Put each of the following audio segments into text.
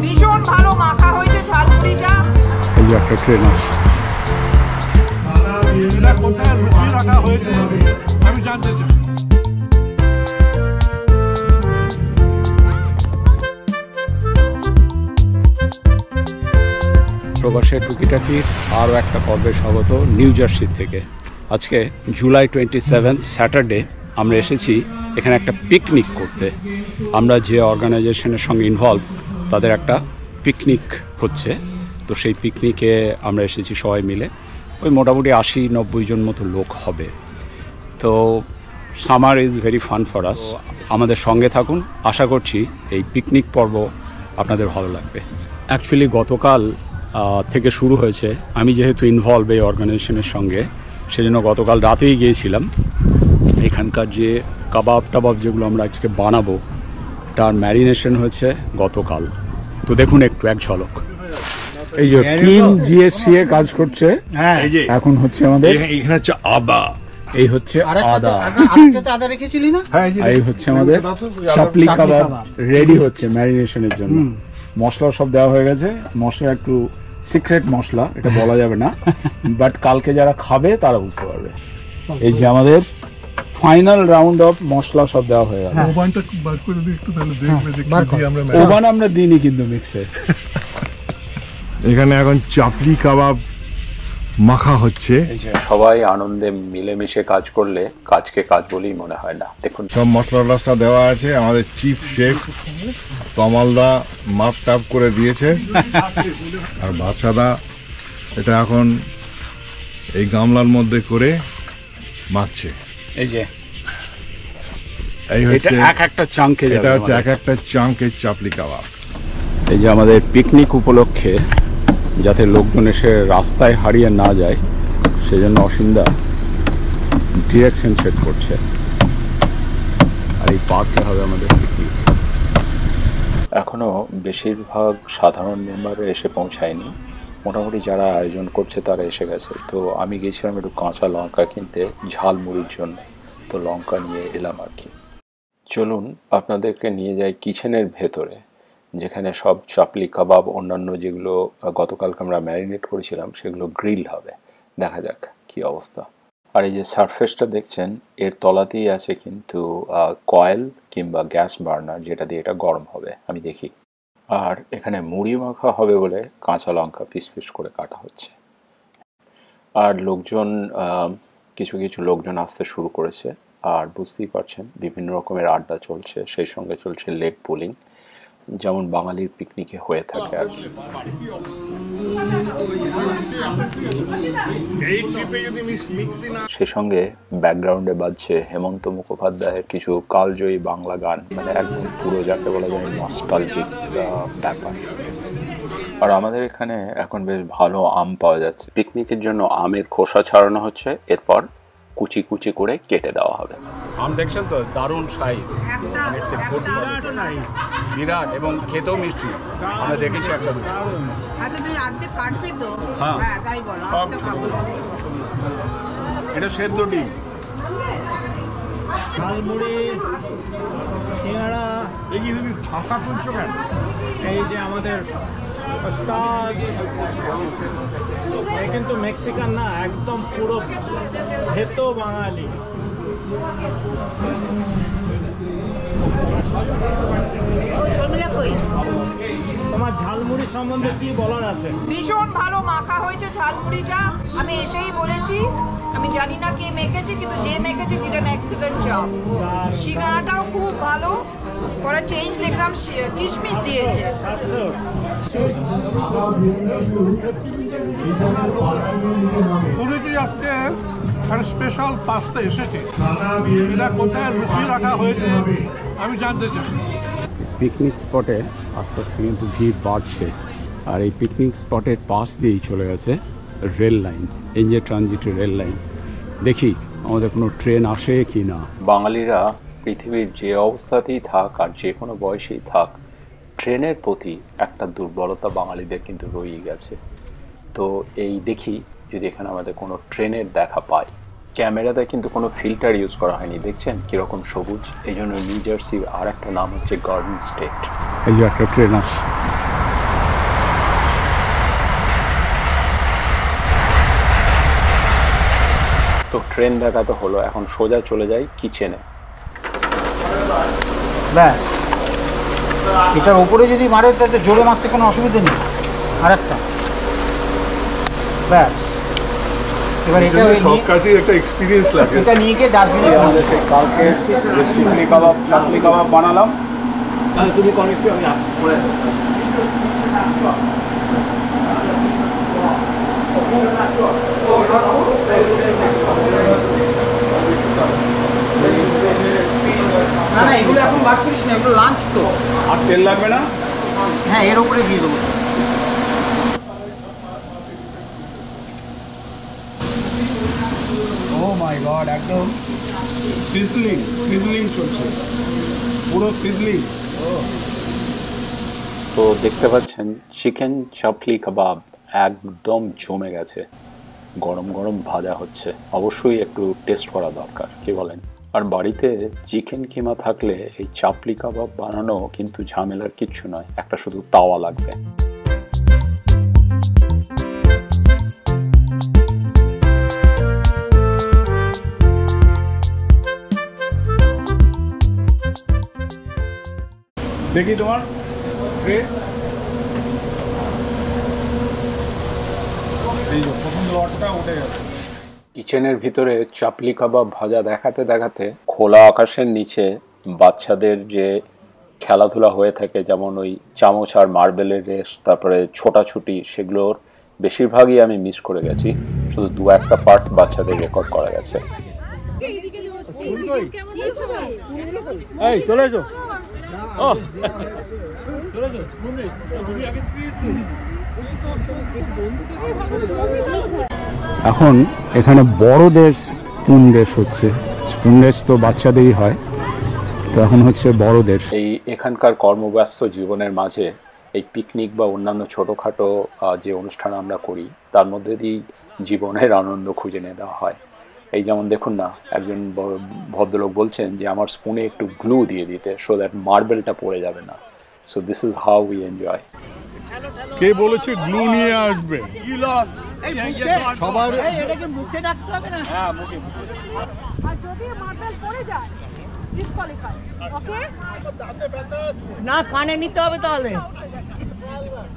ভীষণ ভালো মাখা হয়েছে ঝালমুড়িটা। এই যে একটা ট্রেন আসছে, কোথায় লুকিয়ে রাখা হয়েছে আমি জানতে চাই। প্রবাসের টুকিটাকির আরও একটা পর্বে স্বাগত নিউ জার্সি থেকে। আজকে জুলাই 27 স্যাটারডে আমরা এসেছি এখানে একটা পিকনিক করতে। আমরা যে অর্গানাইজেশনের সঙ্গে ইনভলভ তাদের একটা পিকনিক হচ্ছে, তো সেই পিকনিকে আমরা এসেছি সবাই মিলে। ওই মোটামুটি 80-90 জন মতো লোক হবে। তো summer is very fun for us. আমাদের সঙ্গে থাকুন, আশা করছি এই পিকনিক পর্ব আপনাদের ভালো লাগবে। অ্যাকচুয়ালি গতকাল থেকে শুরু হয়েছে। আমি যেহেতু ইনভলভ এই অর্গানাইজেশনের সঙ্গে, সেজন্য গতকাল রাতেই গিয়েছিলাম। এখানকার যে কাবাব টাবাব যেগুলো আমরা আজকে বানাবো তার ম্যারিনেশন হয়েছে গতকাল। তো দেখুন একটু এক ঝলক। এই যে টিম জিএসসি এ কাজ করছে, এখন হচ্ছে আমাদের এখানে হচ্ছে আদা, এই হচ্ছে আদা, আদা রেখেছিলি না, এই হচ্ছে আমাদের চাপলি কাবাব রেডি হচ্ছে ম্যারিনেশনের জন্য। মশলা সব দেওয়া হয়ে গেছে। মশলা একটু সিক্রেট মশলা, এটা বলা যাবে না, বাট কালকে যারা খাবে তারা বুঝতে পারবে। এই যে আমাদের ফাইনাল রাউন্ড অফ মশলা সব দেওয়া হয়ে গেছে। ওভানটা বার করে দিই একটু, তাহলে দেখবে যে কি আমরা ওভান আমরা দিইনি কিন্তু মিক্সে। এখানে এখন চাপলি কাবাব মাখা হচ্ছে। এই যে সবাই আনন্দে মিলেমিশে কাজ করলে কাজকে কাজ বলেই মনে হয় না। দেখুন সব মশলা টসলা দেওয়া আছে। আমাদের চিফ শেফ কমলদা মাপ টাপ করে দিয়েছে, আর বাদশাদা এটা এখন এই গামলার মধ্যে করে মাখছে। এই যে এই এটা হচ্ছে এক একটা চাঙ্কে, এটা হচ্ছে এক একটা চাঙ্কের চাপলি কাবাব। এই যে আমাদের পিকনিক উপলক্ষে যাতে লোকজন এসে রাস্তায় হারিয়ে না যায় সেজন্য অসিন্দা ডিরেকশন সেট করছে। আর এই পার্কে হবে আমাদের পিকনিক। এখনো বেশিরভাগ সাধারণ মেম্বাররা এসে পৌঁছায়নি। মোটামুটি যারা আয়োজন করছে তারা এসে গেছে। তো আমি গেছিলাম একটু কাঁচা লঙ্কা কিনতে ঝালমুড়ির জন্য, তো লঙ্কা নিয়ে এলাম আর কি। চলুন আপনাদেরকে নিয়ে যাই কিচেনের ভেতরে, যেখানে সব চাপলি কাবাব অন্যান্য যেগুলো গতকালকে আমরা ম্যারিনেট করেছিলাম সেগুলো গ্রিল হবে। দেখা যাক কি অবস্থা। আর এই যে সারফেসটা দেখছেন, এর তলাতেই আছে কিন্তু কয়েল কিংবা গ্যাস বার্নার, যেটা দিয়ে এটা গরম হবে। আমি দেখি। আর এখানে মুড়ি মাখা হবে বলে কাঁচা লঙ্কা পিস পিস করে কাটা হচ্ছে। আর লোকজন কিছু কিছু লোকজন আসতে শুরু করেছে। আর বুঝতেই পারছেন বিভিন্ন রকমের আড্ডা চলছে, সেই সঙ্গে চলছে লেগ পুলিং, যেমন বাঙালির পিকনিকে হয়ে থাকে আর কি। সেই সঙ্গে ব্যাকগ্রাউন্ডে বাজছে হেমন্ত মুখোপাধ্যায়ের কিছু কালজয়ী বাংলা গান, মানে একদম পুরো যাকে বলা যায় নস্টালজিক ব্যাপার। আর আমাদের এখানে এখন বেশ ভালো আম পাওয়া যাচ্ছে। পিকনিকের জন্য আমের খোসা ছাড়ানো হচ্ছে, এরপর কুচি কুচি করে কেটে দেওয়া হবে। আম দেখছেন তো, দারুণ সাইজ, বিরাট, এবং খেতেও মিষ্টি। আমরা দেখেছি একটা। আচ্ছা তুমি আর্ধেক কাটবে তো? হ্যাঁ তাই বলো। সব এটা সেদ্ধ ডিম। ঝালমুড়ি, সিঙ্গাড়া, এই তুমি ফাঁকা তুলছো কেন? এই যে আমাদের ওস্তাদ, এই কিন্তু মেক্সিকান না, একদম পুরো ভেতো বাঙালি। তোমার ঝালমুড়ি সম্বন্ধে কি বলার আছে? ভীষণ ভালো মাখা হয়েছে ঝালমুড়িটা। আমি এসেই বলেছি, আমি জানি না কে মেখেছে, কিন্তু যে মেখেছে ডিড অ্যান এক্সিলেন্ট জব। সিঙ্গারাটাও খুব ভালো। পরে চেঞ্জ দেখলাম কিশমিশ দিয়েছে। শুনেছি আজকে একটা স্পেশাল পাস্তা এসেছে, এটা কোথায় লুকিয়ে রাখা হয়েছে আমি জানতে চাই। পিকনিক স্পটে আস্তে আস্তে কিন্তু ভিড় বাড়ছে। আর এই পিকনিক স্পটের পাশ দিয়েই চলে গেছে রেল লাইন, এনজে ট্রানজিটের রেল লাইন। দেখি আমাদের কোনো ট্রেন আসে কি না। বাঙালিরা পৃথিবীর যে অবস্থাতেই থাক আর যে কোনো বয়সেই থাক, ট্রেনের প্রতি একটা দুর্বলতা বাঙালিদের কিন্তু রয়েই গেছে। তো এই দেখি যদি এখানে আমাদের কোনো ট্রেনের দেখা পাই। ক্যামেরাতে কিন্তু কোনো ফিল্টার ইউজ করা হয়নি, দেখছেন কীরকম সবুজ। এই জন্য নিউ জার্সির আর একটা নাম হচ্ছে গার্ডেন স্টেট। এই যে একটা ট্রেন আসছে। তো ট্রেন দেখা তো হলো, এখন সোজা চলে যাই কিচেনে। ব্যাস, এটার উপরে যদি মারে তাতে জোরে মারতে কোনো অসুবিধা নেই। আর একটা ব্যাস, এবার এটা সব কাজে একটা এক্সপিরিয়েন্স লাগে। এটা নিয়ে গিয়ে ডাস্টবিনে আমাদের সেই কালকে যে চিকলি কাবাব চাকলি কাবাব বানালাম, তুমি কনেক্ট আমি করে না না, এগুলো এখন বার করিস না, এগুলো লাঞ্চ তো। আর তেল লাগবে না? হ্যাঁ, এর উপরে দিয়ে দেবো। ও মাই গড, একদম সিজলিং সিজলিং চলছে, পুরো সিজলিং। তো দেখতে পাচ্ছেন চিকেন চাপলি কাবাব একদম জমে গেছে, গরম গরম ভাজা হচ্ছে। অবশ্যই একটু টেস্ট করা দরকার, কি বলেন? আর বাড়িতে চিকেন কিমা থাকলে এই চাপলি কাবাব বানানো কিন্তু ঝামেলার কিচ্ছু নয়, একটা শুধু তাওয়া লাগবে। দেখি তোমার ট্রে, এই যে প্রথম লটটা উঠে গেছে। কিচেনের ভিতরে চাপলি কাবাব ভাজা দেখাতে দেখাতে খোলা আকাশের নিচে বাচ্চাদের যে খেলাধুলা হয়ে থাকে, যেমন ওই চামচ আর মার্বেলের রেস, তারপরে ছোটাছুটি, সেগুলোর বেশিরভাগই আমি মিস করে গেছি। শুধু দু একটা পার্ট বাচ্চাদের রেকর্ড করা গেছে। এই চলে এসো, ও চলে এসো, স্পুন নেই, তুমি আগে এখন এখানে বড়দের স্পুন রেস হচ্ছে। স্পুন রেস তো বাচ্চাদেরই হয়, তো এখন হচ্ছে বড়দের। এই এখানকার কর্মব্যস্ত জীবনের মাঝে এই পিকনিক বা অন্যান্য ছোটোখাটো যে অনুষ্ঠান আমরা করি, তার মধ্যে দিয়েই জীবনের আনন্দ খুঁজে নিয়ে দেওয়া হয়। এই যেমন দেখুন না, একজন ভদ্রলোক বলছেন যে আমার স্পুনে একটু গ্লু দিয়ে দিতে, সো দ্যাট মার্বেলটা পড়ে যাবে না। So this is how we enjoy. কে বলেছে গ্লু নিয়ে আসবে? You lost. সবার এটাকে মুখে রাখতে হবে না? হ্যাঁ, মুখে। আর যদি মার্বেল পড়ে যায় ডিসকোয়ালিফাই, ওকে? না, কানে নিতে হবে তাহলে।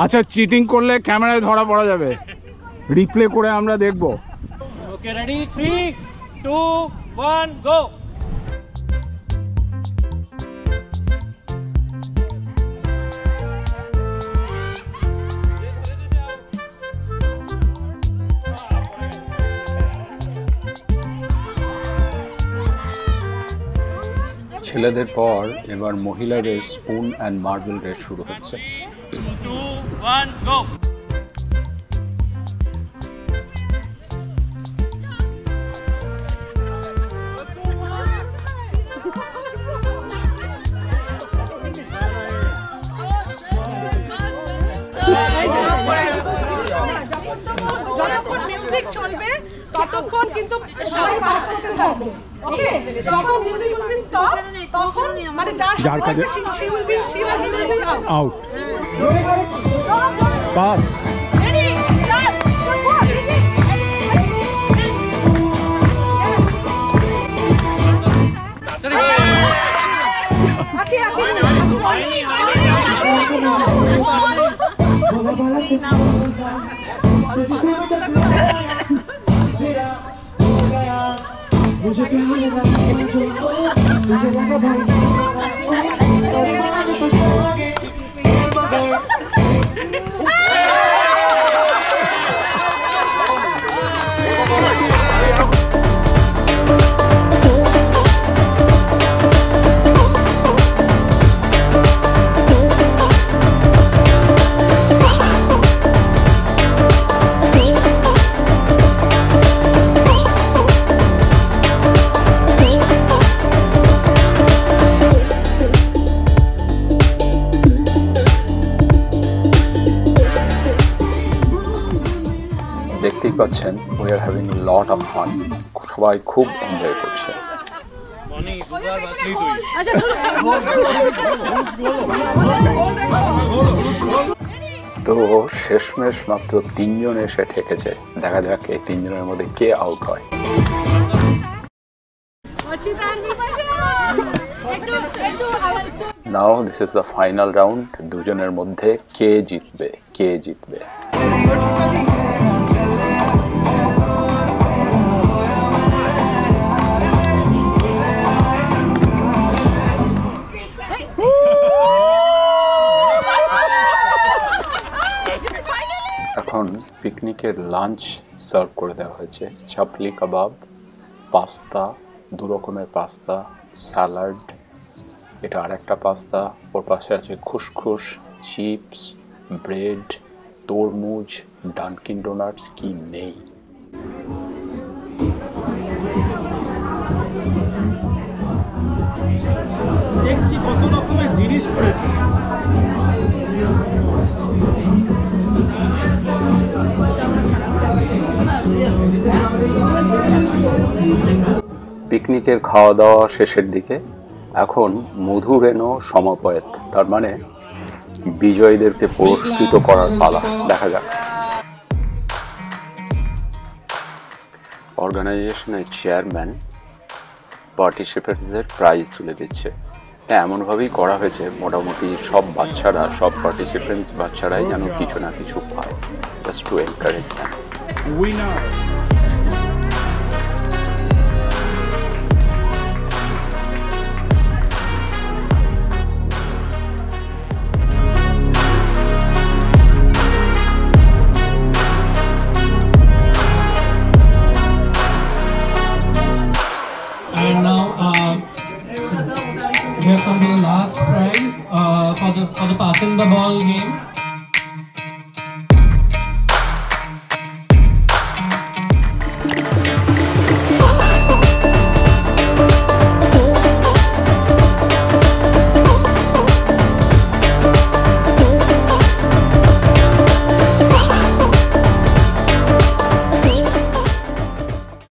আচ্ছা, চিটিং করলে ক্যামেরায় ধরা পড়া যাবে, রিপ্লে করে আমরা দেখব। ওকে, রেডি, 3, 2, 1, গো। ছেলেদের পর এবার মহিলাদের স্পুন অ্যান্ড মার্বেল রেস শুরু হচ্ছে। 2, 1, গো। যতক্ষণ মিউজিক চলবে ততক্ষণ কিন্তু সবাই পাস করতে থাকবে, ওকে? যখন মিউজিক উইল বি স্টপ, তখন মানে যার কাছে she will be out. Pass. Ready? Start. मुझे प्यार लगा जो तुझे लगा भाई দেখতেই পাচ্ছেন, we are having lot of fun, সবাই খুব এনজয় করছে। দুবার বাসলি তুই। আচ্ছা তো শেষমেশ মাত্র 3 জন এসে ঠেকেছে। দেখা যাক এই 3 জনের মধ্যে কে আউট হয়। Now this is the final round. দুজনের মধ্যে কে জিতবে, কে জিতবে। এখন পিকনিকের লাঞ্চ সার্ভ করে দেওয়া হয়েছে। চাপলি কাবাব, পাস্তা, 2 রকমের পাস্তা, স্যালাড, এটা আরেকটা পাস্তা, ওর পাশে আছে খুসখুস, চিপস, ব্রেড, তরমুজ, ডানকিন ডোনাটস, কি নেই। দেখছি কত রকমের জিনিস পড়েছে। পিকনিকের খাওয়া দাওয়া শেষের দিকে। এখন মধুরেণ সমপয়েত, তার মানে বিজয়ীদেরকে পুরস্কৃত করার পালা। দেখা যাক। অর্গানাইজেশনের চেয়ারম্যান পার্টিসিপেন্টদের প্রাইজ তুলে দিচ্ছে। হ্যাঁ, এমনভাবেই করা হয়েছে মোটামুটি সব বাচ্চারা, সব পার্টিসিপেন্টস বাচ্চারাই যেন কিছু না কিছু পায়, just to encourage them. Winner And now we have come to the last prize for the passing the ball game.